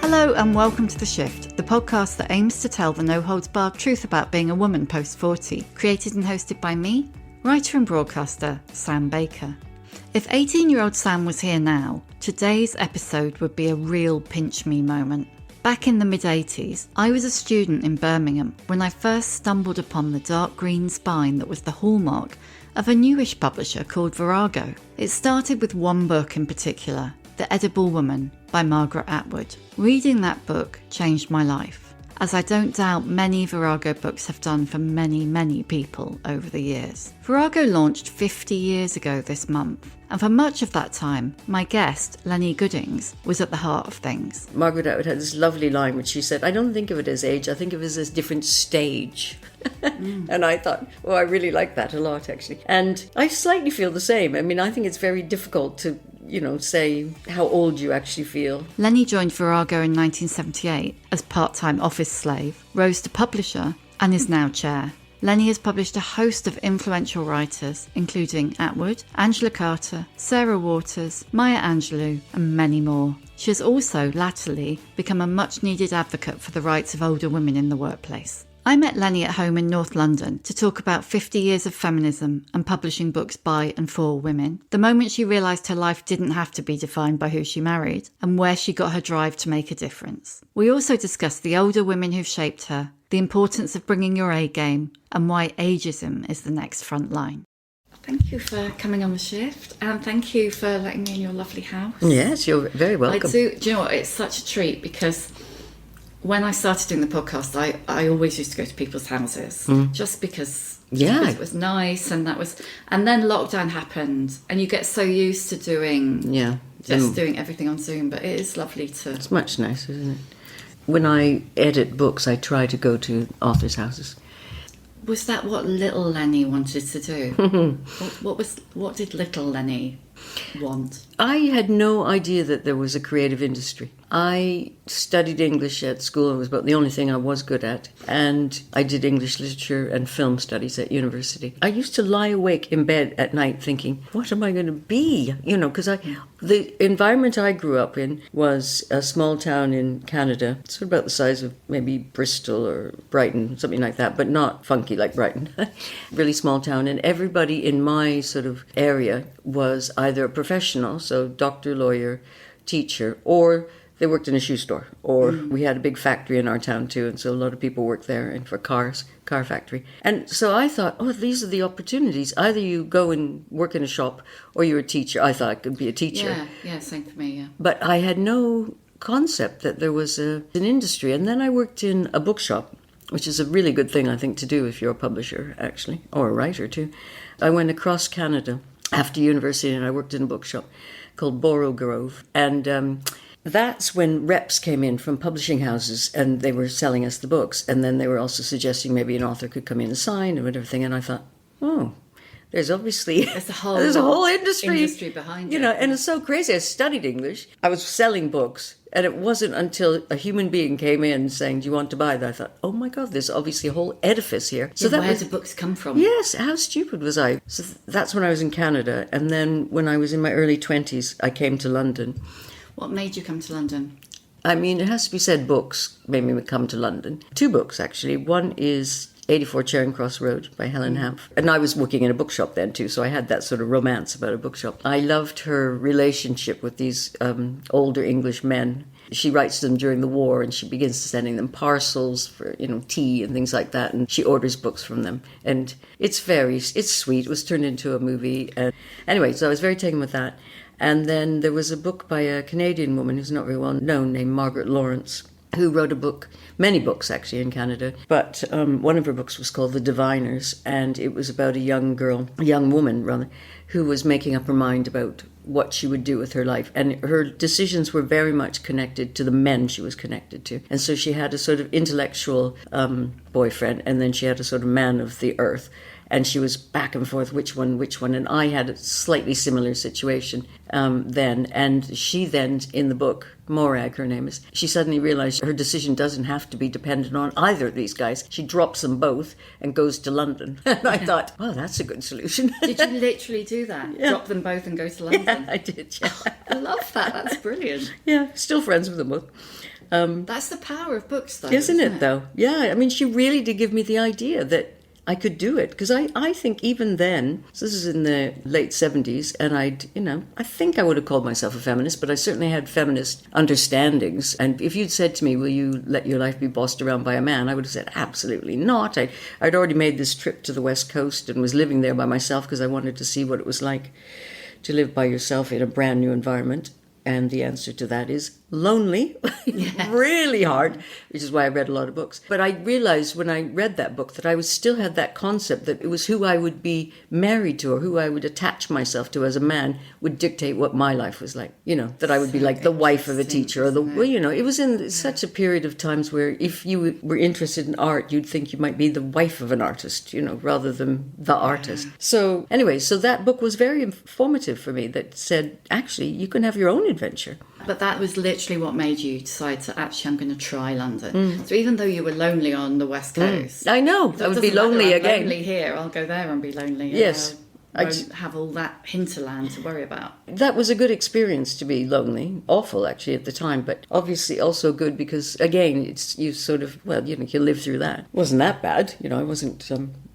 Hello and welcome to The Shift, the podcast that aims to tell the no-holds-barred truth about being a woman post-40, created and hosted by me, writer and broadcaster Sam Baker. If 18-year-old Sam was here now, today's episode would be a real pinch-me moment. Back in the mid-80s, I was a student in Birmingham when I first stumbled upon the dark green spine that was the hallmark of a newish publisher called Virago. It started with one book in particular, The Edible Woman by Margaret Atwood. Reading that book changed my life, as I don't doubt many Virago books have done for many, many people over the years. Virago launched 50 years ago this month, and for much of that time, my guest, Lennie Goodings, was at the heart of things. Margaret Atwood had this lovely line which she said, I don't think of it as age, I think of it as a different stage. And I thought, I really like that a lot, actually. And I slightly feel the same. I mean, I think it's very difficult to say how old you actually feel. Lennie joined Virago in 1978 as part-time office slave, rose to publisher, and is now chair. Lennie has published a host of influential writers, including Atwood, Angela Carter, Sarah Waters, Maya Angelou, and many more. She has also, latterly, become a much-needed advocate for the rights of older women in the workplace. I met Lennie at home in North London to talk about 50 years of feminism and publishing books by and for women, the moment she realised her life didn't have to be defined by who she married, and where she got her drive to make a difference. We also discussed the older women who've shaped her, the importance of bringing your A game, and why ageism is the next front line. Thank you for coming on The Shift, and thank you for letting me in your lovely house. Yes, you're very welcome. Do you know what, it's such a treat because when I started doing the podcast, I always used to go to people's houses just because it was nice, and then lockdown happened, and you get so used to doing everything on Zoom. But it is lovely to. It's much nicer, isn't it? When I edit books, I try to go to authors' houses. Was that what little Lennie wanted to do? What did little Lennie want? I had no idea that there was a creative industry. I studied English at school. It was about the only thing I was good at. And I did English literature and film studies at university. I used to lie awake in bed at night thinking, what am I going to be? Because the environment I grew up in was a small town in Canada, sort of about the size of maybe Bristol or Brighton, something like that, but not funky like Brighton. Really small town. And everybody in my sort of area was either a professional, so doctor, lawyer, teacher, or they worked in a shoe store, or we had a big factory in our town too, and so a lot of people worked there, and for car factory. And so I thought, these are the opportunities. Either you go and work in a shop, or you're a teacher. I thought I could be a teacher. Yeah, same for me, yeah. But I had no concept that there was an industry. And then I worked in a bookshop, which is a really good thing, I think, to do if you're a publisher, actually, or a writer too. I went across Canada after university, and I worked in a bookshop called Borough Grove. And that's when reps came in from publishing houses, and they were selling us the books. And then they were also suggesting maybe an author could come in and sign and everything. And I thought, there's obviously there's a whole industry behind it. And it's so crazy. I studied English. I was selling books. And it wasn't until a human being came in saying, do you want to buy that? I thought, oh my God, there's obviously a whole edifice here. So where do books come from? Yes, how stupid was I? So that's when I was in Canada. And then when I was in my early 20s, I came to London. What made you come to London? I mean, it has to be said, books made me come to London. 2 books, actually. One is 84 Charing Cross Road by Helen Hanff. And I was working in a bookshop then too, so I had that sort of romance about a bookshop. I loved her relationship with these older English men. She writes to them during the war, and she begins sending them parcels for, tea and things like that, and she orders books from them. And it's sweet. It was turned into a movie. And anyway, so I was very taken with that. And then there was a book by a Canadian woman who's not very well known named Margaret Lawrence, who wrote a book, many books actually in Canada, but one of her books was called The Diviners, and it was about a young woman, who was making up her mind about what she would do with her life. And her decisions were very much connected to the men she was connected to. And so she had a sort of intellectual boyfriend, and then she had a sort of man of the earth. And she was back and forth, which one. And I had a slightly similar situation then. And she then, in the book, Morag, her name is, she suddenly realized her decision doesn't have to be dependent on either of these guys. She drops them both and goes to London. And I thought, that's a good solution. Did you literally do that? Yeah. Drop them both and go to London? Yeah, I did, yeah. I love that. That's brilliant. Yeah, still friends with them both. That's the power of books, though. Isn't it, though? Yeah, I mean, she really did give me the idea that I could do it. Because I think even then, so this is in the late 70s, and I think I would have called myself a feminist, but I certainly had feminist understandings. And if you'd said to me, will you let your life be bossed around by a man? I would have said, absolutely not. I'd already made this trip to the West Coast and was living there by myself because I wanted to see what it was like to live by yourself in a brand new environment. And the answer to that is lonely, yes. Really hard, which is why I read a lot of books. But I realized when I read that book that I still had that concept that it was who I would be married to or who I would attach myself to as a man would dictate what my life was like. That I would be like the wife of a teacher or it was in such a period of times where if you were interested in art, you'd think you might be the wife of an artist, rather than the artist. So anyway, so that book was very informative for me that said, actually, you can have your own adventure. But that was literally what made you decide to actually, I'm going to try London. So even though you were lonely on the West Coast. I know, I would be lonely again. I'm lonely here, I'll go there and be lonely. Yes. I won't have all that hinterland to worry about. That was a good experience to be lonely. Awful, actually, at the time, but obviously also good because, again, you sort of, you live through that. It wasn't that bad. I wasn't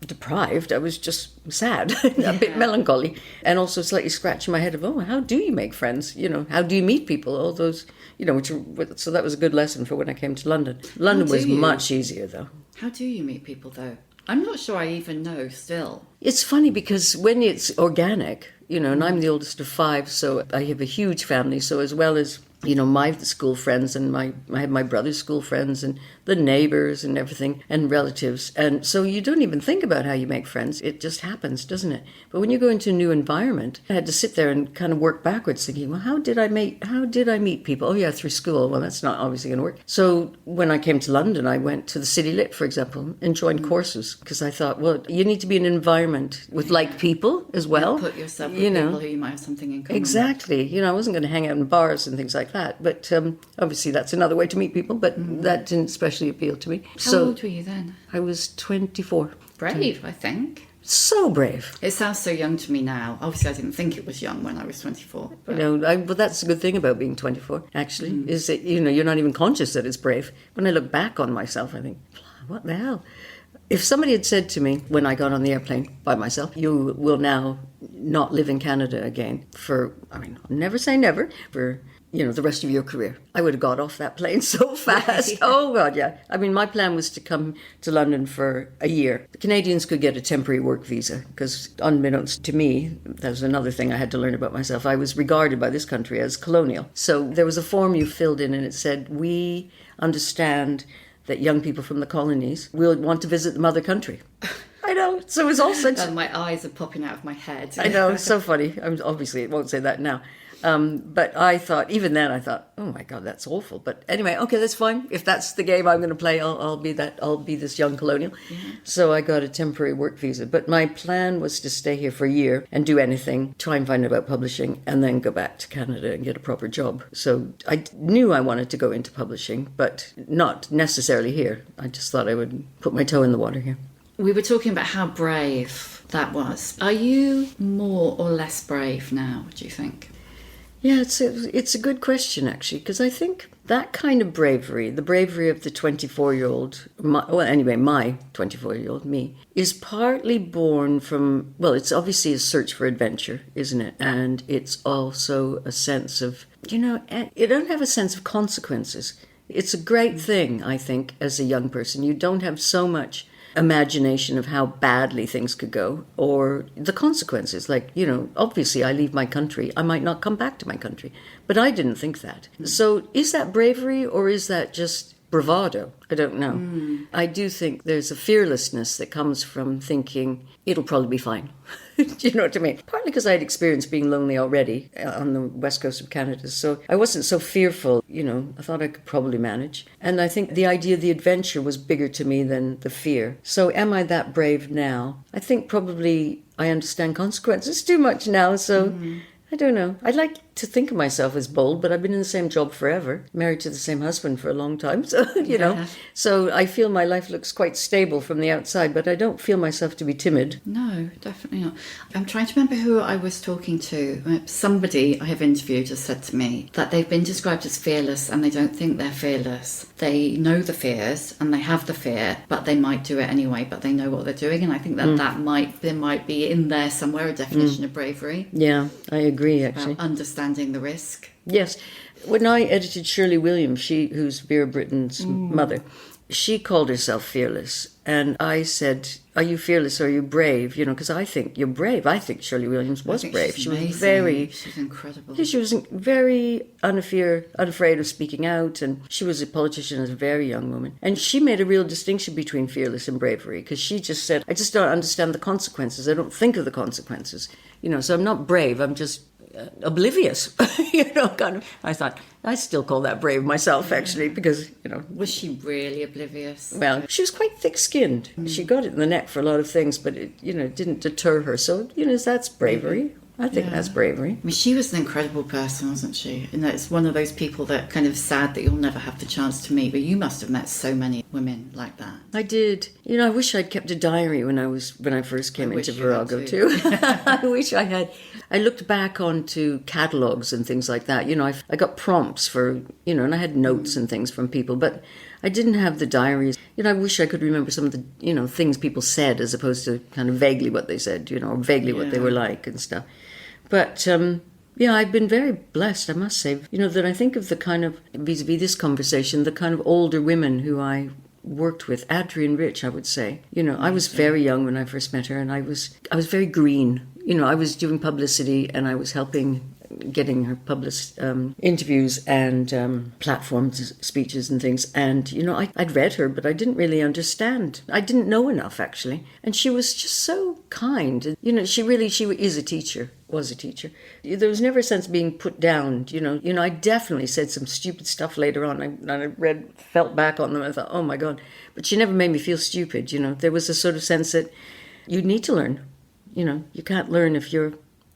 deprived. I was just sad, a bit melancholy, and also slightly scratching my head of, how do you make friends? How do you meet people? All those, so that was a good lesson for when I came to London. London was much easier, though. How do you meet people, though? I'm not sure I even know still. It's funny because when it's organic, and I'm the oldest of 5, so I have a huge family. So as well as, my school friends and I had my brother's school friends and the neighbors and everything and relatives. And so you don't even think about how you make friends. It just happens, doesn't it? But when you go into a new environment, I had to sit there and kind of work backwards thinking, well, how did I meet people? Oh yeah, through school. Well, that's not obviously going to work. So when I came to London, I went to the City Lit, for example, and joined courses because I thought, well, you need to be in an environment with like people as well. Put yourself with people who you might have something in common Exactly. with. I wasn't going to hang out in bars and things like that. But obviously that's another way to meet people, but that didn't especially appeal to me. How old were you then? I was 24. Brave, I think. So brave. It sounds so young to me now. Obviously, I didn't think it was young when I was 24. But... Well, that's a good thing about being 24, actually, is that, you're not even conscious that it's brave. When I look back on myself, I think, what the hell? If somebody had said to me when I got on the airplane by myself, you will now not live in Canada again never say never, for the rest of your career, I would have got off that plane so fast. Yeah. Oh, God, yeah. My plan was to come to London for a year. The Canadians could get a temporary work visa because, unbeknownst to me, that was another thing I had to learn about myself. I was regarded by this country as colonial. So there was a form you filled in and it said, we understand that young people from the colonies will want to visit the mother country. I know. So it was all such... my eyes are popping out of my head. I know. It's so funny. Obviously, it won't say that now. But I thought, even then, oh my God, that's awful. But anyway, okay, that's fine. If that's the game I'm going to play, I'll be that. I'll be this young colonial. Yeah. So I got a temporary work visa. But my plan was to stay here for a year and do anything, try and find out about publishing, and then go back to Canada and get a proper job. So I knew I wanted to go into publishing, but not necessarily here. I just thought I would put my toe in the water here. We were talking about how brave that was. Are you more or less brave now, do you think? Yeah, it's a good question, actually, because I think that kind of bravery, the bravery of the 24-year-old, my 24-year-old me, is partly born from, it's obviously a search for adventure, isn't it? And it's also a sense of, you don't have a sense of consequences. It's a great thing, I think, as a young person. You don't have so much imagination of how badly things could go or the consequences. Like, obviously I leave my country, I might not come back to my country, but I didn't think that. So is that bravery or is that just bravado? I don't know. I do think there's a fearlessness that comes from thinking it'll probably be fine. Do you know what I mean? Partly because I had experienced being lonely already on the west coast of Canada, so I wasn't so fearful. I thought I could probably manage. And I think the idea of the adventure was bigger to me than the fear. So am I that brave now? I think probably I understand consequences too much now, so I don't know. I'd like to think of myself as bold, but I've been in the same job forever, married to the same husband for a long time. So, you know, so I feel my life looks quite stable from the outside, but I don't feel myself to be timid. No, definitely not. I'm trying to remember who I was talking to. Somebody I have interviewed has said to me that they've been described as fearless and they don't think they're fearless. They know the fears and they have the fear, but they might do it anyway, but they know what they're doing. And I think that there might be in there somewhere a definition of bravery. Yeah, I agree, actually. About understanding the risk. Yes. When I edited Shirley Williams, who's Vera Britton's mother, she called herself fearless. And I said, are you fearless or are you brave? You know, because I think you're brave. I think Shirley Williams was brave. She was incredible. She was very unafraid of speaking out. And she was a politician as a very young woman. And she made a real distinction between fearless and bravery, because she just said, I just don't understand the consequences. I don't think of the consequences. You know, so I'm not brave. I'm just oblivious, you know, kind of. I thought, I still call that brave myself, actually, because, you know. Was she really oblivious? Well, she was quite thick-skinned. She got it in the neck for a lot of things, but it, you know, didn't deter her. So, you know, that's bravery. I think that's bravery. I mean, she was an incredible person, wasn't she? And it's one of those people that kind of sad that you'll never have the chance to meet, but you must have met so many women like that. I did. You know, I wish I'd kept a diary when I first came into Virago too. I wish I had. I looked back onto catalogues and things like that. You know, I got prompts for, you know, and I had notes and things from people, but I didn't have the diaries. You know, I wish I could remember some of the, you know, things people said as opposed to kind of vaguely what they said, you know, or vaguely what they were like and stuff. But, yeah, I've been very blessed, I must say. You know, that I think of the kind of, vis-a-vis this conversation, the kind of older women who I worked with, Adrienne Rich, I would say. You know, I was very young when I first met her, and I was very green. You know, I was doing publicity, and I was helping getting her published interviews and platforms, speeches and things. And, you know, I'd read her, but I didn't really understand. I didn't know enough, actually. And she was just so kind. You know, she is a teacher. Was a teacher. There was never a sense of being put down, you know. I definitely said some stupid stuff later on. I felt back on them and I thought, oh my God. But she never made me feel stupid, you know. There was a sort of sense that you need to learn. You know, you can't learn if you're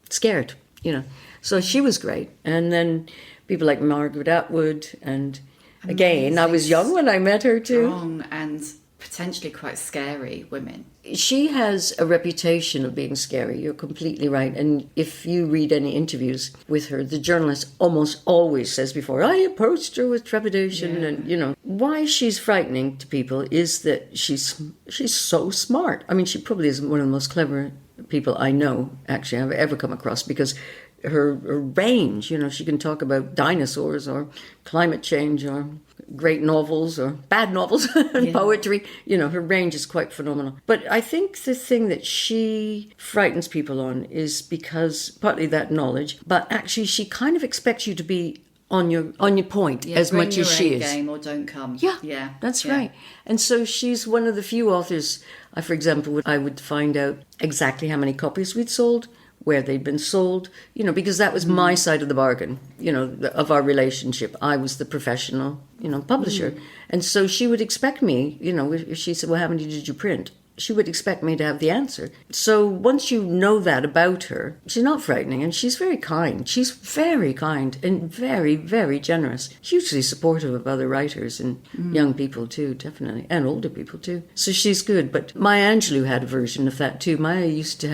scared, you know. So she was great. And then people like Margaret Atwood, and again, I was young when I met her too. Strong and potentially quite scary women. She has a reputation of being scary. You're completely right. And if you read any interviews with her, the journalist almost always says before, I approached her with trepidation. And, you know, why she's frightening to people is that she's so smart. I mean, she probably is one of the most clever people I know, actually, I've ever come across, because her range, you know, she can talk about dinosaurs or climate change or great novels or bad novels and poetry. You know, her range is quite phenomenal. But I think the thing that she frightens people on is because partly that knowledge, but actually she kind of expects you to be on your point as much as she is. Game or don't come. Yeah, that's right. And so she's one of the few authors. For example, I would find out exactly how many copies we'd sold, where they'd been sold, you know, because that was my side of the bargain, you know, of our relationship. I was the professional, you know, publisher. And so she would expect me, you know, if she said, well, how many did you print? She would expect me to have the answer. So once you know that about her, she's not frightening, and she's very kind. She's very kind and very, very generous. Hugely supportive of other writers and young people too, definitely, and older people too. So she's good. But Maya Angelou had a version of that too. Maya Angelou used to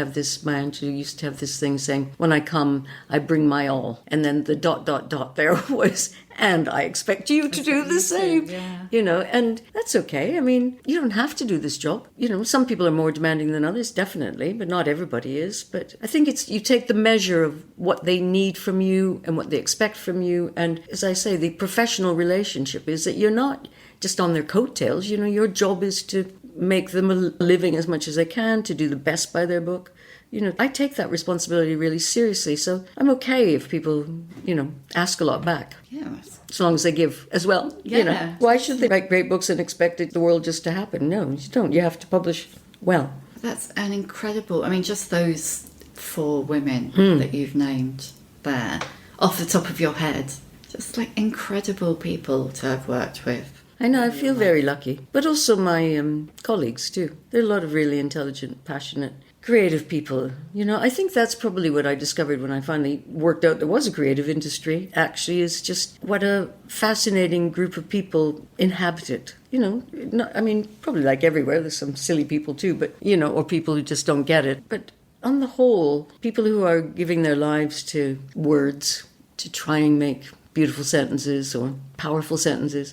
have this thing saying, when I come, I bring my all. And then the ... there was, and I expect you to do the same. You know, and that's okay. I mean, you don't have to do this job. You know, some people are more demanding than others, definitely, but not everybody is. But I think it's, you take the measure of what they need from you and what they expect from you. And as I say, the professional relationship is that you're not just on their coattails. You know, your job is to make them a living as much as they can, to do the best by their book. You know, I take that responsibility really seriously, so I'm okay if people, you know, ask a lot back. Yes. As long as they give as well. Yeah. You know, why should they write great books and expect the world just to happen? No, you don't. You have to publish well. That's an incredible, I mean, just those 4 women that you've named there, off the top of your head, just like incredible people to have worked with. I know, I feel very lucky. But also my colleagues too. There are a lot of really intelligent, passionate, Creative people. I think that's probably what I discovered when I finally worked out there was a creative industry, actually, is just what a fascinating group of people inhabit it. Probably like everywhere, there's some silly people too, but, or people who just don't get it. But on the whole, people who are giving their lives to words, to try and make beautiful sentences or powerful sentences,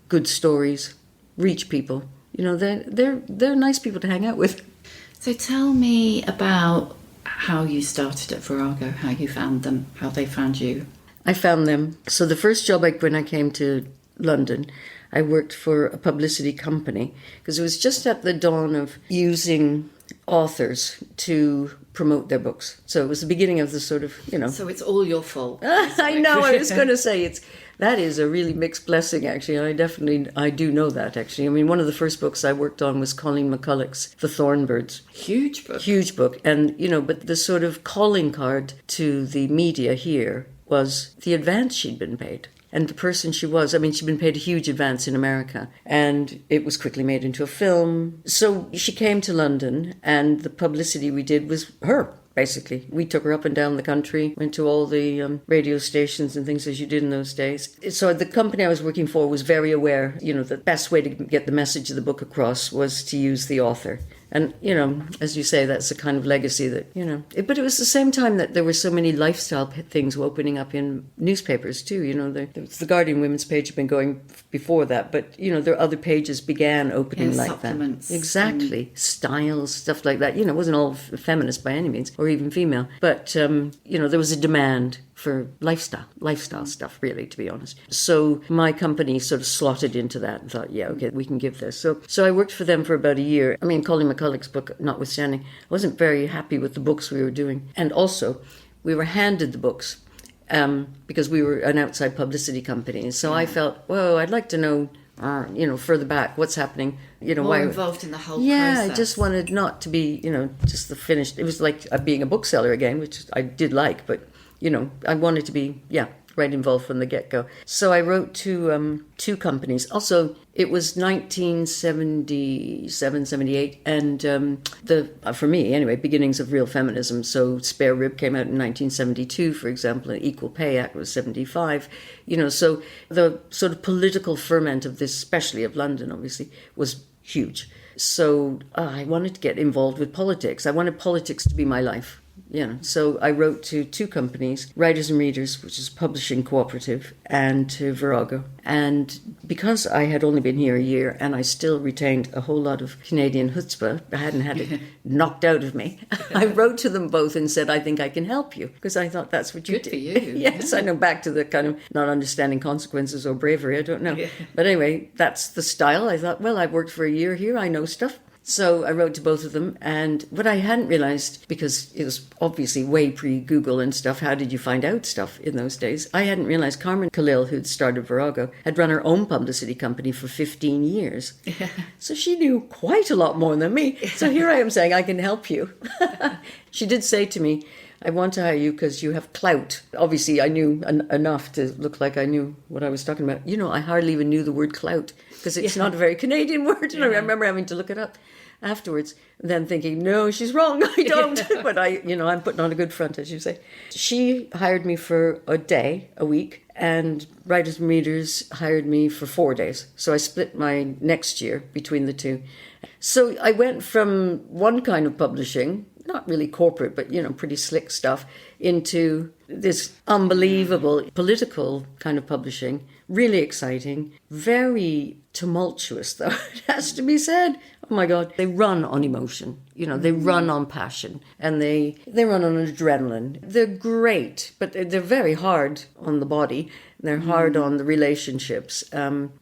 good stories, reach people. They're nice people to hang out with. So tell me about how you started at Virago, how you found them, how they found you. I found them. So the first job when I came to London, I worked for a publicity company because it was just at the dawn of using authors to promote their books. So it was the beginning of the sort of, So it's all your fault. I know, I was going to say that is a really mixed blessing, actually. I do know that, actually. One of the first books I worked on was Colleen McCulloch's The Thornbirds. Huge book. Huge book. And, but the sort of calling card to the media here was the advance she'd been paid. And the person she was, she'd been paid a huge advance in America. And it was quickly made into a film. So she came to London, and the publicity we did was her. Basically, we took her up and down the country, went to all the radio stations and things as you did in those days. So the company I was working for was very aware, the best way to get the message of the book across was to use the author. And, as you say, that's a kind of legacy that, But it was the same time that there were so many lifestyle things opening up in newspapers, too. The Guardian women's page had been going before that, but, there are other pages began opening like supplements. That. Exactly. Styles, stuff like that. It wasn't all feminist by any means, or even female. But, there was a demand for lifestyle stuff, really, to be honest. So my company sort of slotted into that and thought, yeah, okay, we can give this. So I worked for them for about a year. Colleen McCulloch's book notwithstanding, I wasn't very happy with the books we were doing. And also, we were handed the books because we were an outside publicity company. And so I felt, whoa, I'd like to know, further back, what's happening. More why involved in the whole process. process. I just wanted not to be, just the finished. It was like being a bookseller again, which I did like, but I wanted to be, right involved from the get-go. So I wrote to two companies. Also, it was 1977, 78, and for me anyway, beginnings of real feminism. So Spare Rib came out in 1972, for example, and Equal Pay Act was 75. So the sort of political ferment of this, especially of London, obviously, was huge. So I wanted to get involved with politics. I wanted politics to be my life. So I wrote to two companies, Writers and Readers, which is a publishing cooperative, and to Virago. And because I had only been here a year and I still retained a whole lot of Canadian chutzpah, I hadn't had it knocked out of me, I wrote to them both and said, I think I can help you, because I thought that's what you Good did. for you. Yes, I know, back to the kind of not understanding consequences or bravery, I don't know. Yeah. But anyway, that's the style. I thought, well, I've worked for a year here, I know stuff. So I wrote to both of them, and what I hadn't realized, because it was obviously way pre-Google and stuff, how did you find out stuff in those days? I hadn't realized Carmen Khalil, who'd started Virago, had run her own publicity company for 15 years. Yeah. So she knew quite a lot more than me. So here I am saying, I can help you. She did say to me, I want to hire you because you have clout. Obviously, I knew enough to look like I knew what I was talking about. I hardly even knew the word clout because it's not a very Canadian word. And I remember having to look it up afterwards, then thinking, no, she's wrong, I don't. But I'm putting on a good front, as you say. She hired me for a week, and Writers and Readers hired me for 4 days. So I split my next year between the two. So I went from one kind of publishing, not really corporate, but, pretty slick stuff, into this unbelievable political kind of publishing. Really exciting, very tumultuous, though, it has to be said. Oh my God, they run on emotion, they run on passion, and they run on adrenaline. They're great, but they're very hard on the body. They're hard on the relationships.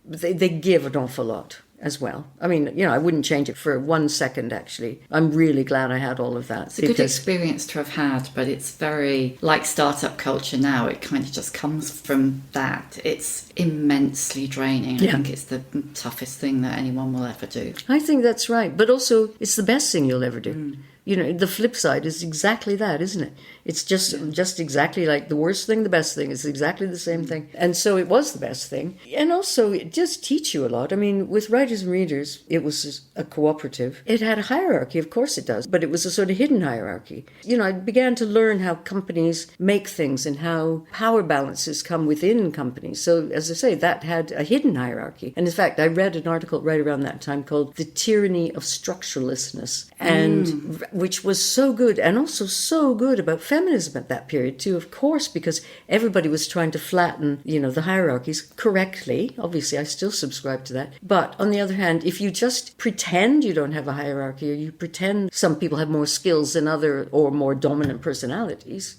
They give an awful lot as well. I wouldn't change it for 1 second, actually. I'm really glad I had all of that. It's a good experience to have had, but it's very like startup culture now. It kind of just comes from that. It's immensely draining. I think it's the toughest thing that anyone will ever do. I think that's right. But also, it's the best thing you'll ever do. The flip side is exactly that, isn't it? It's just exactly like the worst thing, the best thing. It's exactly the same thing. And so it was the best thing. And also, it just teach you a lot. I mean, with Writers and Readers, it was a cooperative. It had a hierarchy, of course it does, but it was a sort of hidden hierarchy. I began to learn how companies make things and how power balances come within companies. So, as I say, that had a hidden hierarchy. And in fact, I read an article right around that time called The Tyranny of Structuralistness, and which was so good, and also so good about feminism at that period too, of course, because everybody was trying to flatten, the hierarchies correctly. Obviously, I still subscribe to that. But on the other hand, if you just pretend you don't have a hierarchy, or you pretend some people have more skills than other or more dominant personalities,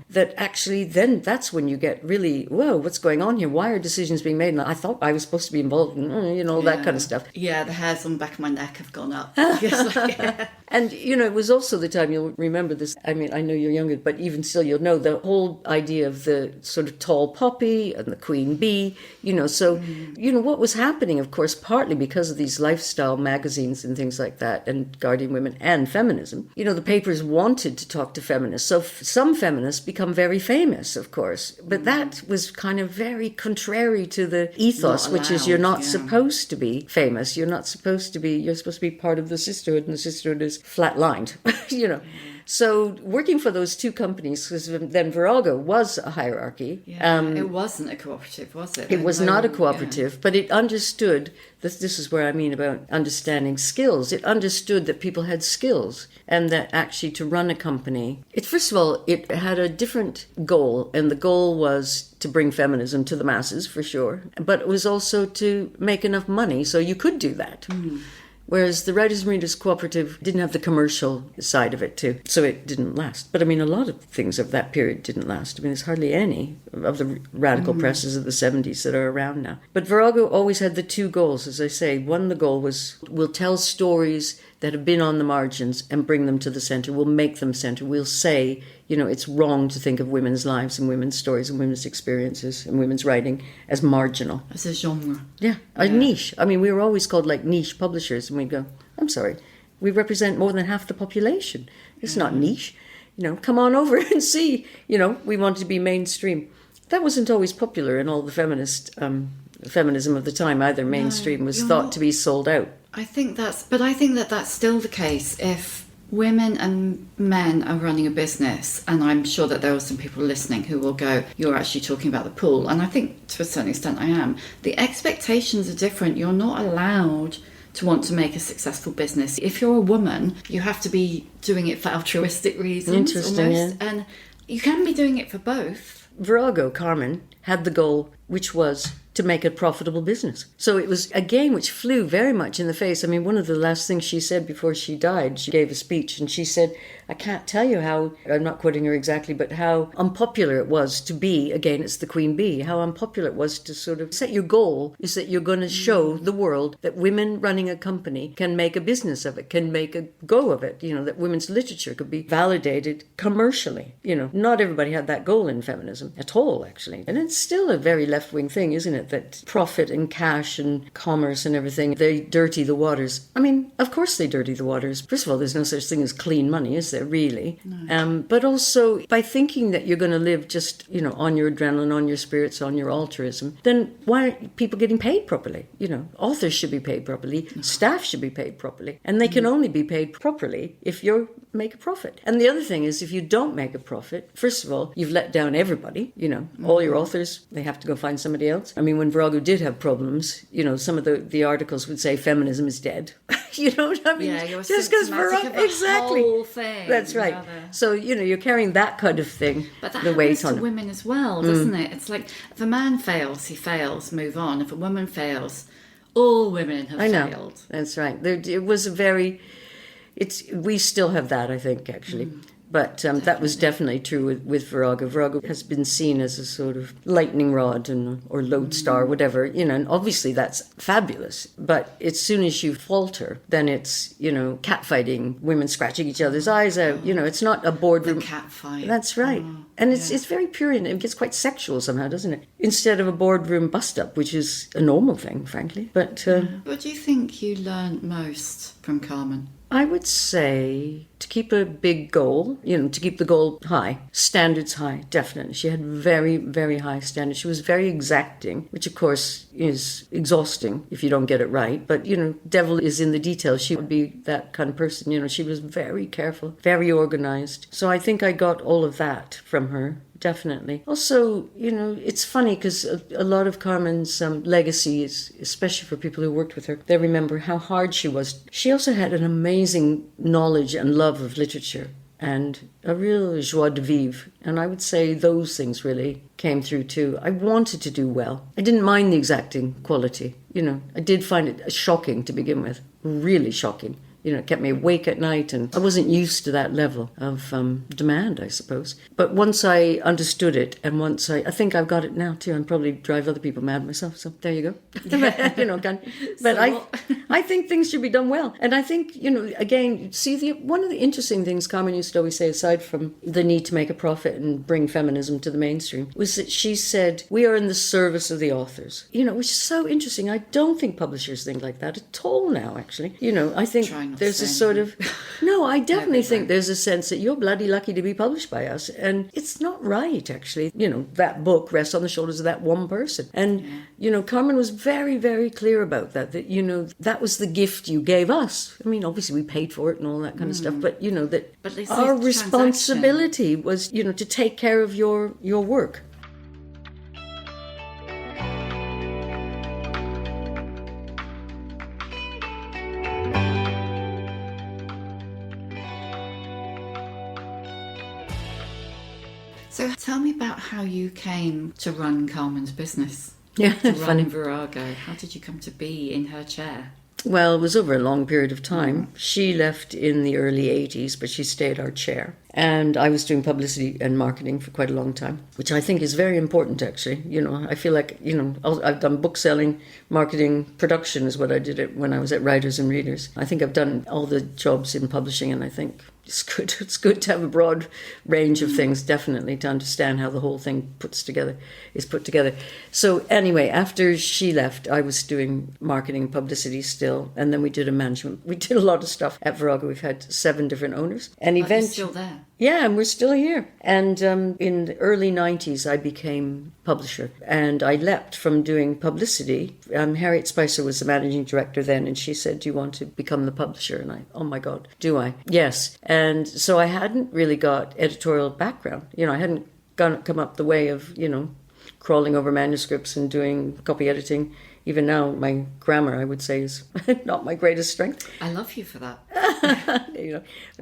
that actually then that's when you get really, whoa, what's going on here? Why are decisions being made? And I thought I was supposed to be involved in, all that kind of stuff. Yeah, the hairs on the back of my neck have gone up. And, it was also the time, you'll remember this, I mean, I know you're younger, but even still, you'll know the whole idea of the sort of tall poppy and the queen bee, so, what was happening, of course, partly because of these lifestyle magazines and things like that, and Guardian Women and feminism, the papers wanted to talk to feminists. So some feminists become very famous, of course, but that was kind of very contrary to the ethos, which is you're not supposed to be famous. You're supposed to be part of the sisterhood, and the sisterhood is flatlined, So working for those two companies, because then Virago was a hierarchy. It wasn't a cooperative, was it? It was not a cooperative, but it understood, this is where I mean about understanding skills. It understood that people had skills, and that actually to run a company, first of all, it had a different goal, and the goal was to bring feminism to the masses, for sure, but it was also to make enough money so you could do that. Whereas the Writers and Readers Cooperative didn't have the commercial side of it too, so it didn't last. But I mean, a lot of things of that period didn't last. I mean, there's hardly any of the radical presses of the 70s that are around now. But Virago always had the two goals, as I say. One, the goal was, we'll tell stories that have been on the margins and bring them to the center. We'll make them center. We'll say, it's wrong to think of women's lives and women's stories and women's experiences and women's writing as marginal. As a genre. Yeah, a niche. I mean, we were always called like niche publishers, and we'd go, I'm sorry, we represent more than half the population. It's not niche. Come on over and see. We want to be mainstream. That wasn't always popular in all the feminism of the time either. Mainstream was thought to be sold out. I think that's still the case if women and men are running a business, and I'm sure that there are some people listening who will go, you're actually talking about the pool, and I think to a certain extent I am. The expectations are different. You're not allowed to want to make a successful business. If you're a woman, you have to be doing it for altruistic reasons. Interesting, almost. yeah. And you can be doing it for both. Virago, Carmen, had the goal, which was to make a profitable business. So it was a game which flew very much in the face. I mean, one of the last things she said before she died, she gave a speech, and she said, I can't tell you how, I'm not quoting her exactly, but how unpopular it was to be, again, it's the queen bee, how unpopular it was to sort of set your goal is that you're going to show the world that women running a company can make a business of it, can make a go of it, that women's literature could be validated commercially. Not everybody had that goal in feminism at all, actually. And it's still a very left-wing thing, isn't it? That profit and cash and commerce and everything, they dirty the waters. I mean, of course they dirty the waters. First of all, there's no such thing as clean money, is there, really? No. But also, by thinking that you're going to live just, on your adrenaline, on your spirits, on your altruism, then why aren't people getting paid properly? Authors should be paid properly, staff should be paid properly, and they can only be paid properly if you make a profit. And the other thing is, if you don't make a profit, first of all, you've let down everybody, all your authors, they have to go find somebody else. I mean, when Virago did have problems, some of the articles would say feminism is dead. You know what I mean? Yeah, you're just because Virago, exactly. Whole thing. That's right. So, you're carrying that kind of thing. But that the weight happens to women as well, doesn't it? It's like, if a man fails, he fails, move on. If a woman fails, all women have failed. That's right. It was we still have that, I think, actually. But that was definitely true with Virago. Virago has been seen as a sort of lightning rod or lodestar, whatever, and obviously that's fabulous. But as soon as you falter, then it's, catfighting, women scratching each other's eyes out. It's not a boardroom. The cat fight. That's right. And it's very pure, and it gets quite sexual somehow, doesn't it? Instead of a boardroom bust-up, which is a normal thing, frankly. But what do you think you learned most from Carmen? I would say to keep a big goal, to keep the goal high, standards high, definitely. She had very, very high standards. She was very exacting, which of course is exhausting if you don't get it right. But, devil is in the details. She would be that kind of person. She was very careful, very organized. So I think I got all of that from her. Definitely. Also, it's funny because a lot of Carmen's legacies, especially for people who worked with her, they remember how hard she was. She also had an amazing knowledge and love of literature and a real joie de vivre. And I would say those things really came through too. I wanted to do well. I didn't mind the exacting quality. I did find it shocking to begin with, really shocking. It kept me awake at night, and I wasn't used to that level of demand, I suppose. But once I understood it, and once I think I've got it now too, and probably drive other people mad myself, so there you go. But I think things should be done well. And I think, again, see, one of the interesting things Carmen used to always say, aside from the need to make a profit and bring feminism to the mainstream, was that she said, we are in the service of the authors, which is so interesting. I don't think publishers think like that at all now, actually. I think there's a sort of, no, I definitely think there's a sense that you're bloody lucky to be published by us. And it's not right, actually. That book rests on the shoulders of that one person. And, Carmen was very, very clear about that that was the gift you gave us. I mean, obviously we paid for it and all that kind of stuff, but, that our responsibility was, to take care of your work. So tell me about how you came to run Carmen's business. Yeah, to run funny. Virago. How did you come to be in her chair? Well, it was over a long period of time. She left in the early 80s, but she stayed our chair. And I was doing publicity and marketing for quite a long time, which I think is very important, actually. I feel like, I've done book selling, marketing, production is what I did it when I was at Writers and Readers. I think I've done all the jobs in publishing, and I think it's good. It's good to have a broad range of things, definitely, to understand how the whole thing is put together. So anyway, after she left, I was doing marketing and publicity still, and then we did a management. We did a lot of stuff at Virago. We've had 7 different owners. And But you're still there. Yeah, and we're still here. And in the early 90s, I became publisher. And I leapt from doing publicity. Harriet Spicer was the managing director then, and she said, do you want to become the publisher? And oh my God, do I? Yes. And so I hadn't really got editorial background. I hadn't come up the way of, crawling over manuscripts and doing copy editing. Even now, my grammar, I would say, is not my greatest strength. I love you for that.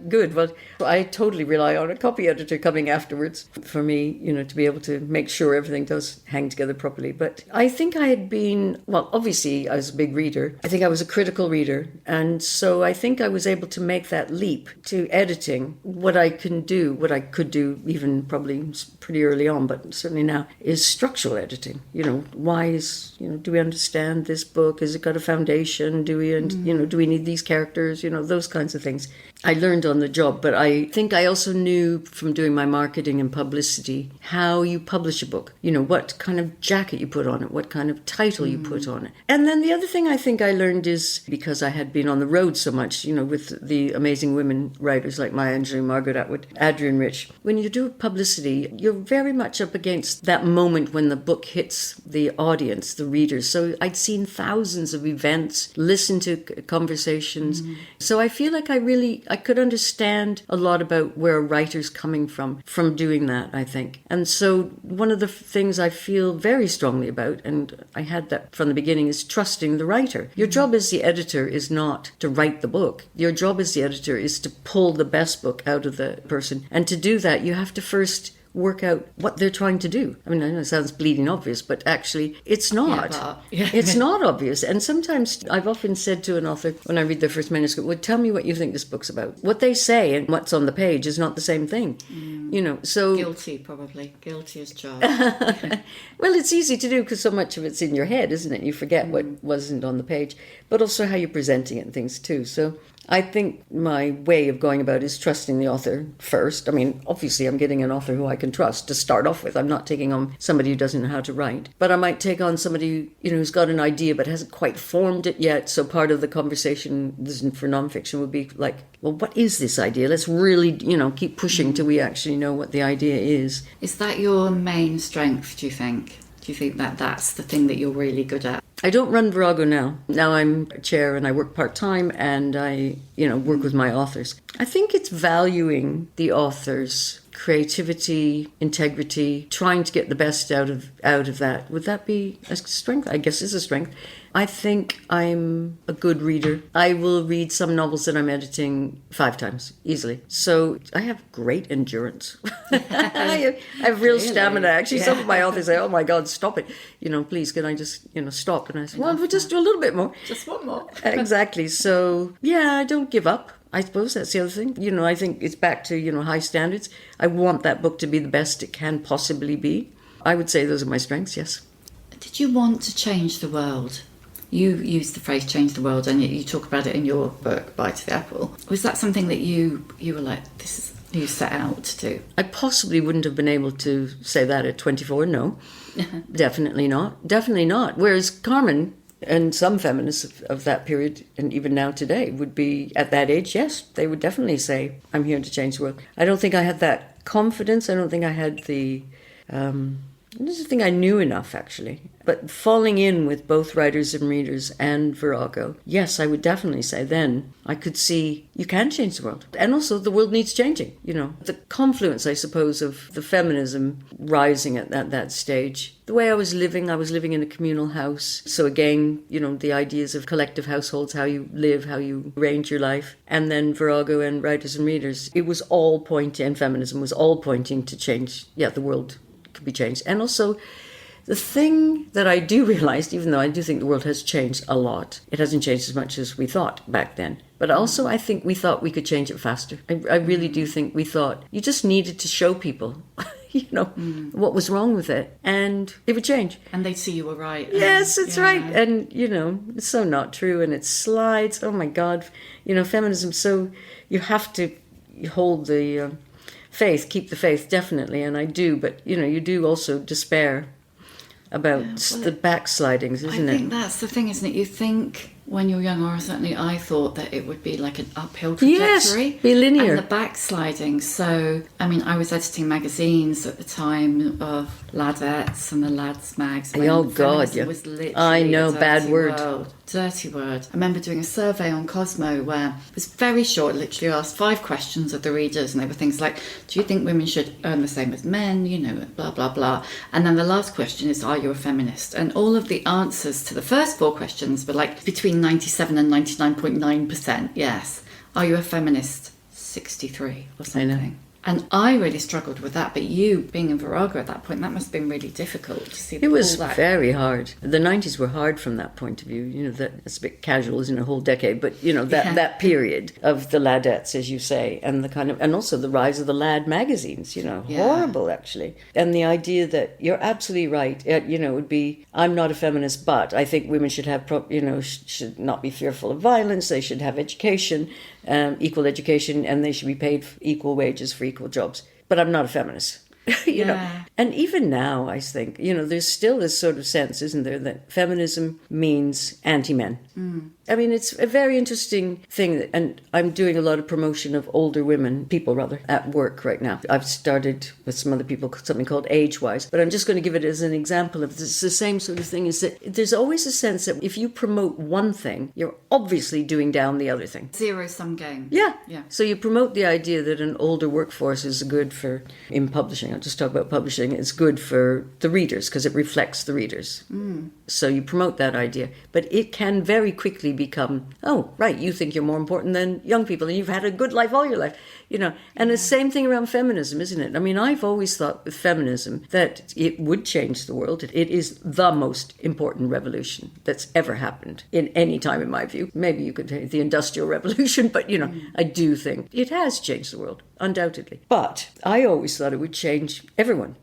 Good. Well, I totally rely on a copy editor coming afterwards for me, to be able to make sure everything does hang together properly. But I think I had been, well, obviously I was a big reader. I think I was a critical reader. And so I think I was able to make that leap to editing. What I could do even probably pretty early on, but certainly now, is structural editing. Do we understand this book? Has it got a foundation? Do we, do we need these characters? Those kinds of things. I learned on the job, but I think I also knew from doing my marketing and publicity how you publish a book. What kind of jacket you put on it, what kind of title you put on it. And then the other thing I think I learned is, because I had been on the road so much, with the amazing women writers like Maya Angelou, Margaret Atwood, Adrienne Rich, when you do publicity, you're very much up against that moment when the book hits the audience, the readers. So I'd seen thousands of events, listened to conversations. So I feel like I could understand a lot about where a writer's coming from doing that, I think. And so one of the things I feel very strongly about, and I had that from the beginning, is trusting the writer. Your job as the editor is not to write the book. Your job as the editor is to pull the best book out of the person. And to do that, you have to first work out what they're trying to do. I mean, I know it sounds bleeding obvious, but actually it's not. It's not obvious. And sometimes I've often said to an author when I read their first manuscript, well, tell me what you think this book's about. What they say and what's on the page is not the same thing. So Guilty as charged. Well, it's easy to do because so much of it's in your head, isn't it? You forget what wasn't on the page, but also how you're presenting it and things too. So I think my way of going about it is trusting the author first. I mean, obviously I'm getting an author who I can trust to start off with. I'm not taking on somebody who doesn't know how to write. But I might take on somebody, who's got an idea but hasn't quite formed it yet. So part of the conversation for nonfiction would be like, well, what is this idea? Let's really, keep pushing till we actually know what the idea is. Is that your main strength, do you think? Do you think that that's the thing that you're really good at? I don't run Virago now. Now I'm a chair and I work part-time and I, work with my authors. I think it's valuing the author's creativity, integrity, trying to get the best out of that. Would that be a strength? I guess it's a strength. I think I'm a good reader. I will read some novels that I'm editing 5 times, easily. So I have great endurance. I have real stamina. Actually, some of my authors say, oh my God, stop it. Please, can I just, stop? And I say, well, we'll just do a little bit more. Just one more. Exactly. So, yeah, I don't give up. I suppose that's the other thing. I think it's back to, high standards. I want that book to be the best it can possibly be. I would say those are my strengths, yes. Did you want to change the world? You use the phrase change the world and you talk about it in your book, Bite to the Apple. Was that something that you were like, you set out to do? I possibly wouldn't have been able to say that at 24, no. Definitely not. Definitely not. Whereas Carmen and some feminists of that period, and even now today, would be at that age, yes, they would definitely say, I'm here to change the world. I don't think I had that confidence. I don't think I had the... I don't think I knew enough, actually. But falling in with both Writers and Readers and Virago, yes, I would definitely say then I could see you can change the world. And also the world needs changing, The confluence, I suppose, of the feminism rising at that stage. The way I was living in a communal house. So again, the ideas of collective households, how you live, how you arrange your life. And then Virago and Writers and Readers. It was all pointing, and feminism was all pointing to change, the world could be changed. And also the thing that I do realize, even though I do think the world has changed a lot, it hasn't changed as much as we thought back then. But also I think we thought we could change it faster. I really do think we thought you just needed to show people, what was wrong with it, and it would change. And they'd see you were right. Yes, it's right. And, it's so not true, and it slides. Oh my God. Feminism, so you have to hold the... faith, keep the faith, definitely, and I do, but you do also despair about the backslidings, isn't it? I think that's the thing, isn't it? You think when you're young, or certainly I thought that it would be like an uphill trajectory. Yes, be linear. And the backsliding. So, I was editing magazines at the time of Ladettes and the Lads Mags. Oh God, yeah. Was literally I know, bad word. Dirty word. I remember doing a survey on Cosmo where it was very short, literally asked 5 questions of the readers, and they were things like, do you think women should earn the same as men, blah, blah, blah. And then the last question is, are you a feminist? And all of the answers to the first 4 questions were like between 97 and 99.9%, yes. Are you a feminist? 63 or something. I know. And I really struggled with that, but you, being in Virago at that point, that must have been really difficult to see. It was very hard. The 90s were hard from that point of view. That's a bit casual, isn't it? A whole decade, but that period of the ladettes, as you say, and the kind of, and also the rise of the lad magazines. Horrible actually. And the idea that you're absolutely right. It would be, I'm not a feminist, but I think women should have, should not be fearful of violence. They should have education. Equal education, and they should be paid equal wages for equal jobs. But I'm not a feminist. And even now, I think, there's still this sort of sense, isn't there, that feminism means anti-men. It's a very interesting thing, and I'm doing a lot of promotion of older people at work right now. I've started with some other people something called Age-Wise, but I'm just going to give it as an example of this. The same sort of thing is that there's always a sense that if you promote one thing, you're obviously doing down the other thing. Zero-sum game. Yeah. So you promote the idea that an older workforce is good for, in publishing, I'll just talk about publishing, it's good for the readers because it reflects the readers. So you promote that idea, but it can very quickly become, oh, right, you think you're more important than young people and you've had a good life all your life, And the same thing around feminism, isn't it? I've always thought with feminism that it would change the world. It is the most important revolution that's ever happened in any time, in my view. Maybe you could say the Industrial Revolution, but, I do think it has changed the world, undoubtedly. But I always thought it would change change everyone,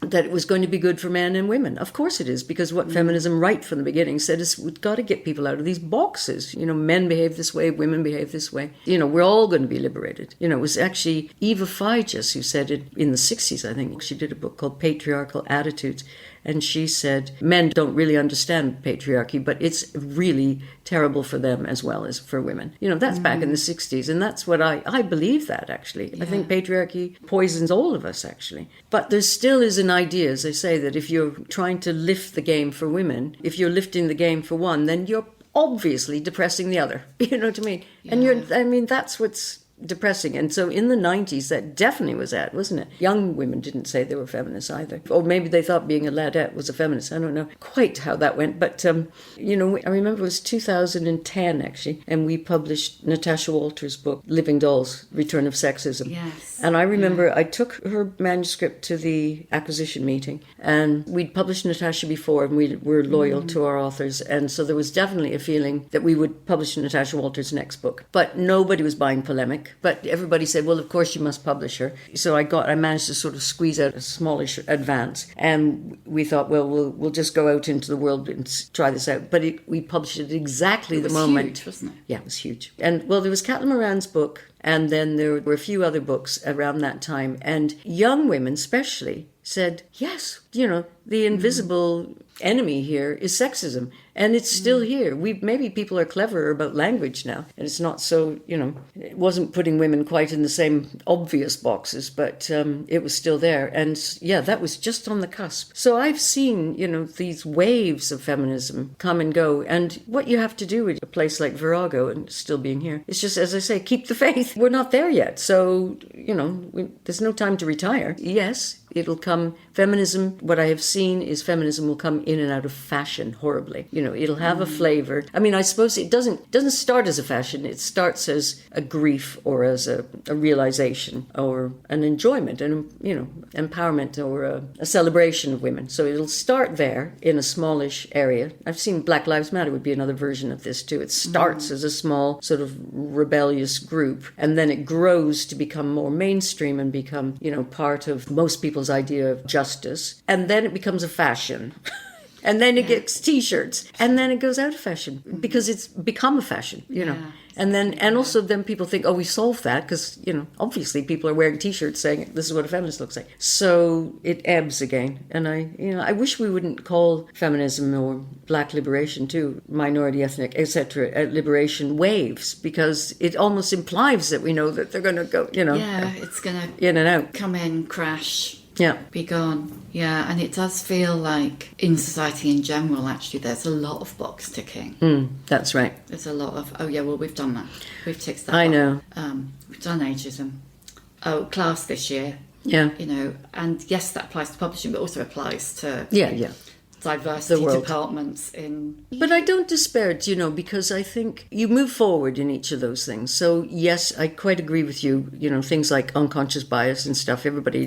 that it was going to be good for men and women. Of course it is, because what feminism right from the beginning said is we've got to get people out of these boxes. Men behave this way, women behave this way. We're all going to be liberated. It was actually Eva Figes who said it in the 60s, I think. She did a book called Patriarchal Attitudes. And she said, men don't really understand patriarchy, but it's really terrible for them as well as for women. That's back in the 60s. And that's what I believe that, actually. Yeah. I think patriarchy poisons all of us, actually. But there still is an idea, as I say, that if you're trying to lift the game for women, if you're lifting the game for one, then you're obviously depressing the other. You know what I mean? Yeah. And that's what's depressing. And so in the 90s, that definitely was wasn't it? Young women didn't say they were feminists either. Or maybe they thought being a ladette was a feminist. I don't know quite how that went. But, I remember it was 2010, actually, and we published Natasha Walter's book, Living Dolls, Return of Sexism. Yes. And I remember I took her manuscript to the acquisition meeting, and we'd published Natasha before, and we were loyal to our authors. And so there was definitely a feeling that we would publish Natasha Walter's next book. But nobody was buying polemic. But everybody said, well, of course you must publish her. So I managed to sort of squeeze out a smallish advance. And we thought, well, we'll just go out into the world and try this out. But we published it exactly the moment. It was huge, wasn't it? Yeah, it was huge. And, well, there was Caitlin Moran's book, and then there were a few other books around that time. And young women especially said, yes, the invisible enemy here is sexism. And it's still here. Maybe people are cleverer about language now. And it's not so, it wasn't putting women quite in the same obvious boxes, but it was still there. And yeah, that was just on the cusp. So I've seen, these waves of feminism come and go. And what you have to do with a place like Virago, and still being here, is just, as I say, keep the faith. We're not there yet. So, there's no time to retire. Yes, it'll come. Feminism, what I have seen is feminism will come in and out of fashion horribly. It'll have a flavor. I mean, I suppose it doesn't start as a fashion. It starts as a grief or as a realization or an enjoyment and, empowerment or a celebration of women. So it'll start there in a smallish area. I've seen Black Lives Matter would be another version of this too. It starts as a small sort of rebellious group, and then it grows to become more mainstream and become, part of most people's idea of justice. And then it becomes a fashion. And then it gets T-shirts, and then it goes out of fashion because it's become a fashion, And also then people think, oh, we solved that because, obviously people are wearing T-shirts saying this is what a feminist looks like. So it ebbs again. And I wish we wouldn't call feminism or black liberation too, minority, ethnic, etc., liberation waves, because it almost implies that we know that they're going to go, Yeah, it's going to in and out. Come in, crash. Yeah. Be gone. Yeah, and it does feel like in society in general, actually, there's a lot of box ticking. That's right. There's a lot of, we've done that. We've ticked that I box. know. We've done ageism. Oh, class this year. Yeah. And yes, that applies to publishing, but also applies to... Yeah. Diversity departments in... But I don't despair it, because I think you move forward in each of those things. So, yes, I quite agree with you, things like unconscious bias and stuff. Everybody,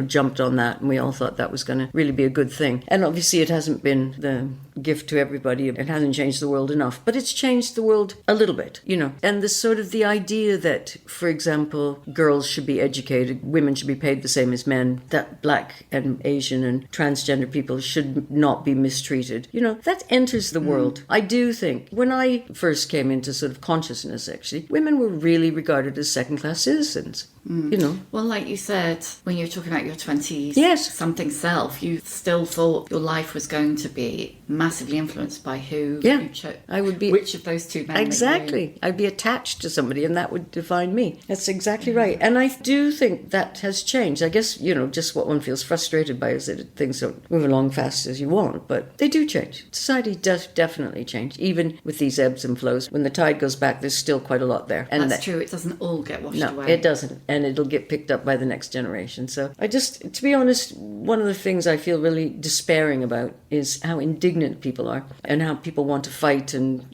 jumped on that, and we all thought that was going to really be a good thing. And obviously it hasn't been the gift to everybody. It hasn't changed the world enough. But it's changed the world a little bit, And the idea that, for example, girls should be educated, women should be paid the same as men, that black and Asian and transgender people should not be mistreated. That enters the world. I do think when I first came into sort of consciousness, actually, women were really regarded as second-class citizens. Well, like you said, when you were talking about your 20s, yes, something self, you still thought your life was going to be massively influenced by who you chose. I would be. Which of those two men? Exactly. I'd be attached to somebody, and that would define me. That's exactly right. And I do think that has changed. I guess, just what one feels frustrated by is that things don't move along fast as you want, but they do change. Society does definitely change, even with these ebbs and flows. When the tide goes back, there's still quite a lot there. And that's true. It doesn't all get washed away. No, it doesn't. And it'll get picked up by the next generation. So to be honest, one of the things I feel really despairing about is how indignant people are and how people want to fight and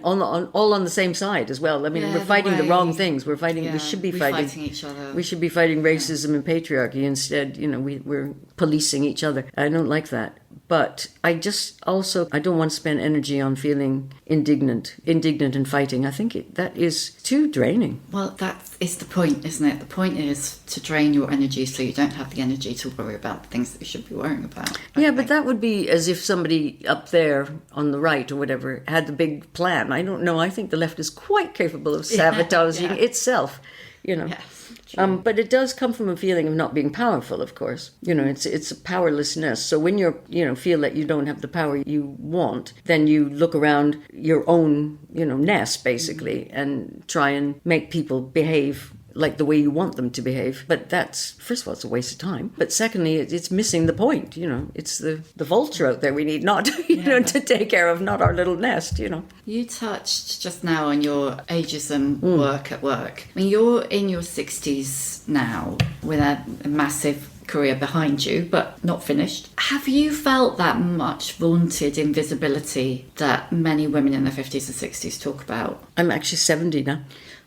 all on the same side as well. I mean, we're fighting the wrong things. We should be fighting each other. We should be fighting racism and patriarchy instead. We're policing each other. I don't like that. But I don't want to spend energy on feeling indignant and fighting. I think that is too draining. Well, that is the point, isn't it? The point is to drain your energy so you don't have the energy to worry about the things that you should be worrying about. Yeah, but that would be as if somebody up there on the right or whatever had the big plan. I don't know. I think the left is quite capable of sabotaging itself, Yes. But it does come from a feeling of not being powerful, of course. It's a powerlessness. So when you're, feel that you don't have the power you want, then you look around your own, nest, basically, and try and make people behave like the way you want them to behave. But that's, first of all, it's a waste of time. But secondly, it's missing the point, It's the vulture out there we need not, to take care of, not our little nest, You touched just now on your ageism work at work. I mean, you're in your 60s now with a massive career behind you, but not finished. Have you felt that much vaunted invisibility that many women in their 50s and 60s talk about? I'm actually 70 now.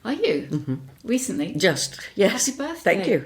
Are you? Mm-hmm. Recently? Just, yes. Happy birthday. Thank you.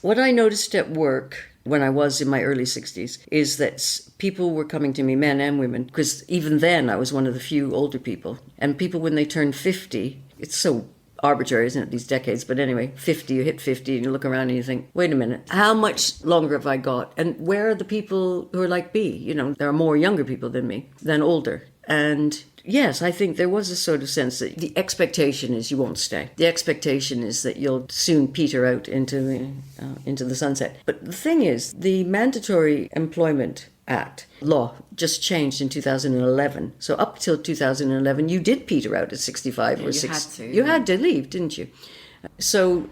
What I noticed at work when I was in my early 60s is that people were coming to me, men and women, because even then I was one of the few older people. And people, when they turn 50, it's so arbitrary, isn't it, these decades? But anyway, 50, you hit 50 and you look around and you think, wait a minute, how much longer have I got? And where are the people who are like me? There are more younger people than me, than older. And yes, I think there was a sort of sense that the expectation is you won't stay. The expectation is that you'll soon peter out into the sunset. But the thing is, the Mandatory Employment Act law just changed in 2011. So up till 2011, you did peter out at 65 or 60. You had to leave, didn't you? So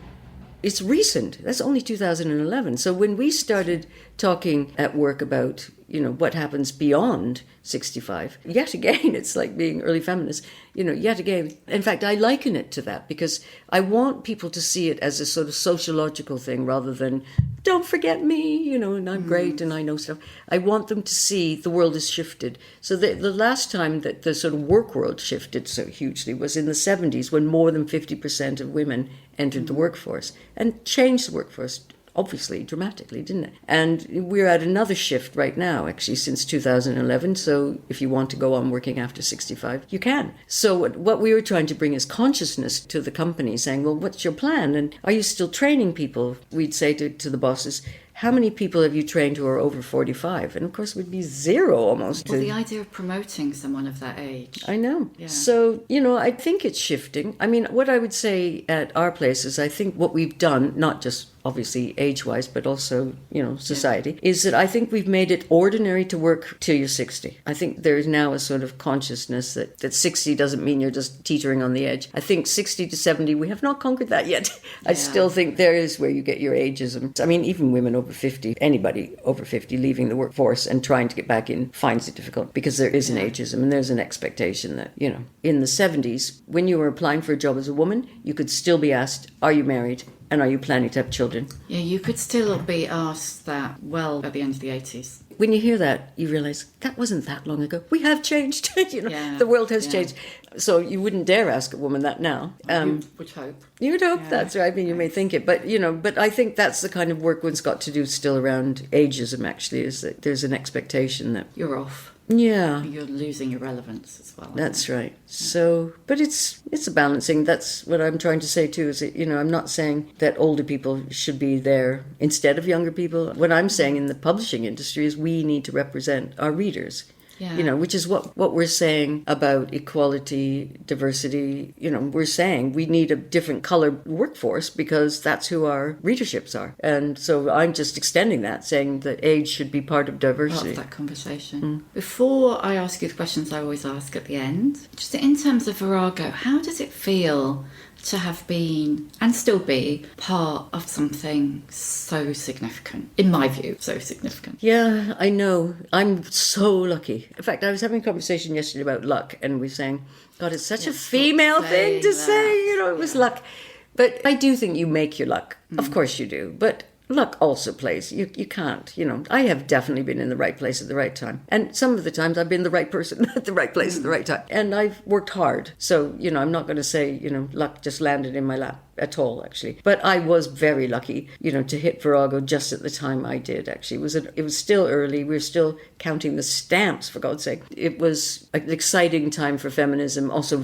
it's recent. That's only 2011. So when we started talking at work about, what happens beyond 65, yet again, it's like being early feminist, yet again. In fact, I liken it to that because I want people to see it as a sort of sociological thing rather than, don't forget me, and I'm great and I know stuff. I want them to see the world has shifted. So the last time that the sort of work world shifted so hugely was in the 70s when more than 50% of women entered the workforce and changed the workforce, obviously, dramatically, didn't it? And we're at another shift right now, actually, since 2011. So if you want to go on working after 65, you can. So what we were trying to bring is consciousness to the company, saying, well, what's your plan? And are you still training people? We'd say to the bosses, how many people have you trained who are over 45? And of course, it would be zero almost. Well, the idea of promoting someone of that age. I know. Yeah. So, I think it's shifting. I mean, what I would say at our place is I think what we've done, not just obviously age-wise, but also, society, is that I think we've made it ordinary to work till you're 60. I think there is now a sort of consciousness that 60 doesn't mean you're just teetering on the edge. I think 60 to 70, we have not conquered that yet. I still think there is where you get your ageism. I mean, even women over 50, anybody over 50 leaving the workforce and trying to get back in finds it difficult because there is an ageism and there's an expectation that, in the 70s, when you were applying for a job as a woman, you could still be asked, are you married? And are you planning to have children? Yeah, you could still be asked that at the end of the 80s. When you hear that, you realise that wasn't that long ago. We have changed. The world has changed. So you wouldn't dare ask a woman that now. You would hope. You would hope, that's right. I mean, you may think it. But, but I think that's the kind of work one's got to do still around ageism, actually, is that there's an expectation that you're off. Yeah. You're losing your relevance as well. That's right. So, but it's a balancing. That's what I'm trying to say too, is that, I'm not saying that older people should be there instead of younger people. What I'm saying in the publishing industry is we need to represent our readers. Yeah. Which is what we're saying about equality, diversity. We're saying we need a different colored workforce because that's who our readerships are. And so I'm just extending that, saying that age should be part of diversity. Part of that conversation. Before I ask you the questions I always ask at the end, just in terms of Virago, how does it feel to have been and still be part of something so significant, in my view, so significant? Yeah, I know. I'm so lucky. In fact, I was having a conversation yesterday about luck, and we were saying, God, it's such a female thing to say, it was luck. But I do think you make your luck. Of course you do. But luck also plays. You can't, I have definitely been in the right place at the right time. And some of the times I've been the right person at the right place at the right time. And I've worked hard. So, I'm not going to say, luck just landed in my lap. at all, actually. But I was very lucky, to hit Virago just at the time I did, actually. It was still early. We were still counting the stamps, for God's sake. It was an exciting time for feminism, also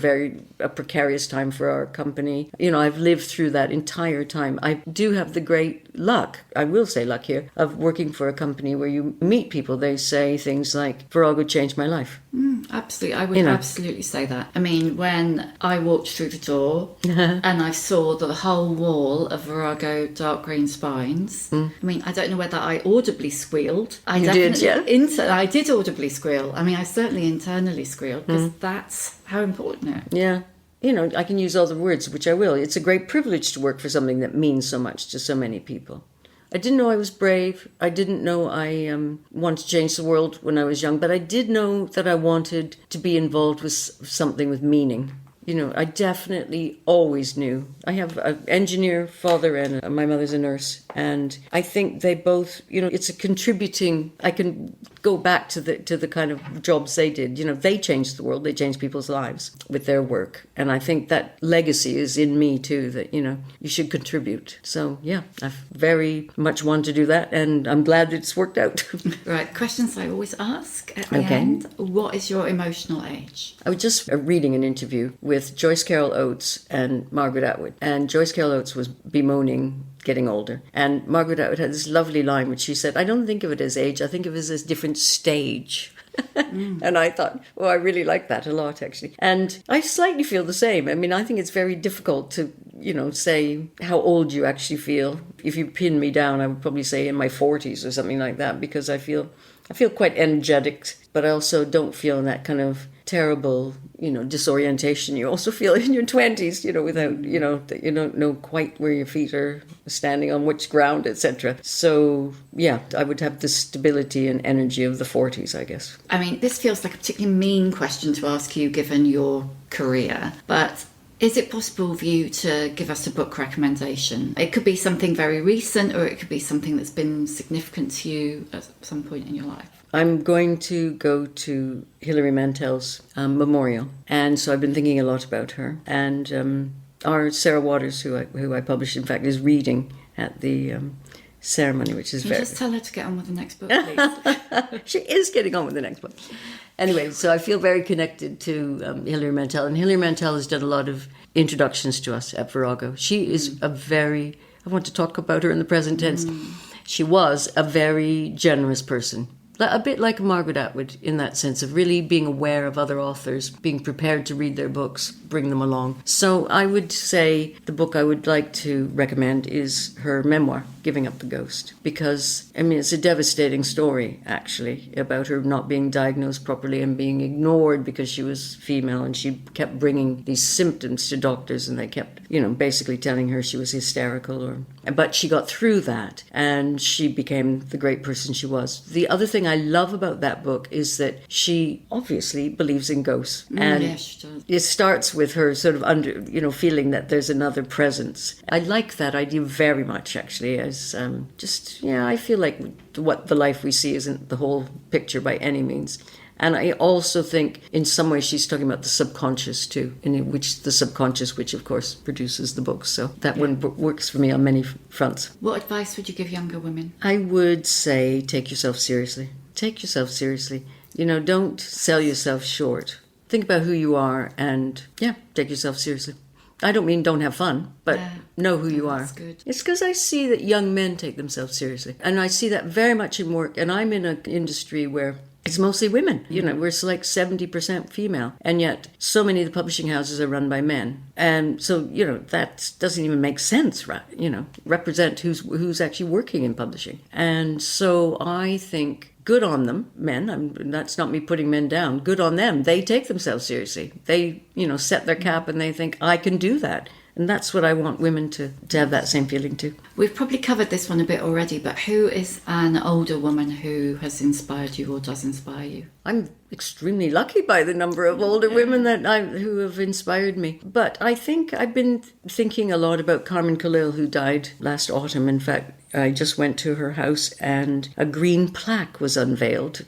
a precarious time for our company. I've lived through that entire time. I do have the great luck, I will say luck here, of working for a company where you meet people. They say things like, Virago changed my life. Absolutely. I would absolutely say that. I mean, when I walked through the door and I saw the whole wall of Virago dark green spines, I mean, I don't know whether I audibly squealed. I did, yeah? I did audibly squeal. I mean, I certainly internally squealed because that's how important it is. Yeah. I can use all the words, which I will. It's a great privilege to work for something that means so much to so many people. I didn't know I was brave. I didn't know I wanted to change the world when I was young, but I did know that I wanted to be involved with something with meaning. I definitely always knew. I have an engineer father and my mother's a nurse. And I think they both, it's a contributing, I can go back to the kind of jobs they did. They changed the world. They changed people's lives with their work. And I think that legacy is in me too, that, you should contribute. So yeah, I very much want to do that. And I'm glad it's worked out. Right. Questions I always ask at the end. What is your emotional age? I was just reading an interview with Joyce Carol Oates and Margaret Atwood. And Joyce Carol Oates was bemoaning getting older. And Margaret Atwood had this lovely line which she said, I don't think of it as age, I think of it as a different stage. And I thought, I really like that a lot, actually. And I slightly feel the same. I mean, I think it's very difficult to, say how old you actually feel. If you pin me down, I would probably say in my 40s or something like that, because I feel quite energetic, but I also don't feel that kind of terrible, disorientation you also feel in your 20s, without, that you don't know quite where your feet are standing on which ground, etc. So, yeah, I would have the stability and energy of the 40s, I guess. I mean, this feels like a particularly mean question to ask you given your career, but is it possible for you to give us a book recommendation? It could be something very recent or it could be something that's been significant to you at some point in your life. I'm going to go to Hilary Mantel's memorial, and so I've been thinking a lot about her. And our Sarah Waters, who I published, in fact, is reading at the ceremony, which is very... Just tell her to get on with the next book, please. She is getting on with the next book. Anyway, so I feel very connected to Hilary Mantel, and Hilary Mantel has done a lot of introductions to us at Virago. She is I want to talk about her in the present tense. She was a very generous person. A bit like Margaret Atwood in that sense of really being aware of other authors, being prepared to read their books, bring them along. So I would say the book I would like to recommend is her memoir, Giving Up the Ghost. Because, I mean, it's a devastating story, actually, about her not being diagnosed properly and being ignored because she was female, and she kept bringing these symptoms to doctors and they kept, basically telling her she was hysterical. But she got through that and she became the great person she was. The other thing I love about that book is that she obviously believes in ghosts. And yes, she does. It starts with her sort of feeling that there's another presence. I like that idea very much, actually, as I feel like what the life we see isn't the whole picture by any means. And I also think in some way she's talking about the subconscious too, which of course produces the books. So that one works for me on many fronts. What advice would you give younger women? I would say take yourself seriously. Take yourself seriously. Don't sell yourself short. Think about who you are and take yourself seriously. I don't mean don't have fun, but know who you are. That's good. It's because I see that young men take themselves seriously. And I see that very much in work. And I'm in an industry where it's mostly women. We're like 70% female. And yet so many of the publishing houses are run by men. And so, that doesn't even make sense, right? Represent who's actually working in publishing. And so I think good on them, men. That's not me putting men down. Good on them. They take themselves seriously. They, set their cap and they think, I can do that. And that's what I want women to have that same feeling too. We've probably covered this one a bit already, but who is an older woman who has inspired you or does inspire you? I'm extremely lucky by the number of older women who have inspired me. But I think I've been thinking a lot about Carmen Khalil, who died last autumn. In fact, I just went to her house and a green plaque was unveiled,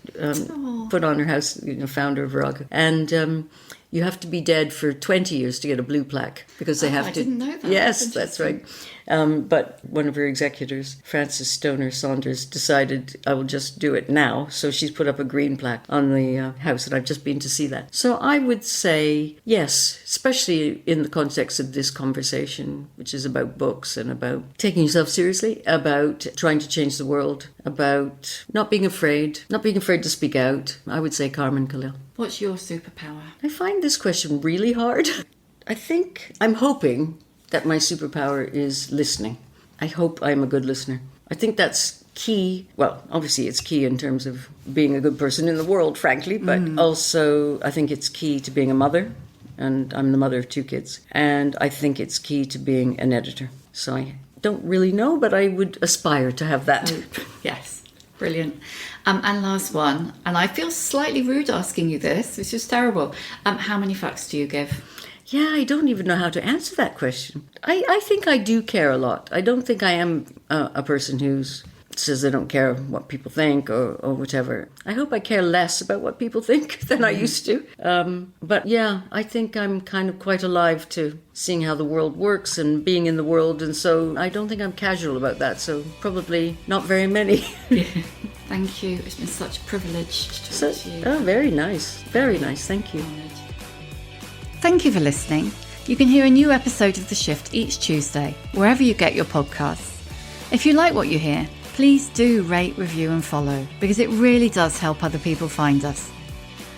put on her house, founder of Virago. And you have to be dead for 20 years to get a blue plaque because they have I to. didn't know that. Yes, that's right. But one of her executors, Frances Stoner Saunders, decided I will just do it now. So she's put up a green plaque on the house, and I've just been to see that. So I would say yes, especially in the context of this conversation, which is about books and about taking yourself seriously, about trying to change the world, about not being afraid to speak out. I would say Carmen Khalil. What's your superpower? I find this question really hard. I'm hoping that my superpower is listening. I hope I'm a good listener. I think that's key. Well, obviously it's key in terms of being a good person in the world, frankly, but also I think it's key to being a mother, and I'm the mother of 2 kids. And I think it's key to being an editor. So I don't really know, but I would aspire to have that. Yes, brilliant. And last one, and I feel slightly rude asking you this, it's just terrible. How many fucks do you give? Yeah, I don't even know how to answer that question. I think I do care a lot. I don't think I am a person who says I don't care what people think or whatever. I hope I care less about what people think than I used to. But yeah, I think I'm kind of quite alive to seeing how the world works and being in the world. And so I don't think I'm casual about that. So probably not very many. Thank you. It's been such a privilege to talk to you. Oh, very nice. Very nice. Thank you. Thank you for listening. You can hear a new episode of The Shift each Tuesday, wherever you get your podcasts. If you like what you hear, please do rate, review and follow, because it really does help other people find us.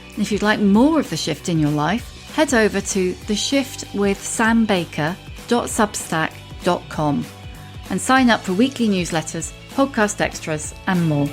And if you'd like more of The Shift in your life, head over to theshiftwithsambaker.substack.com and sign up for weekly newsletters, podcast extras and more.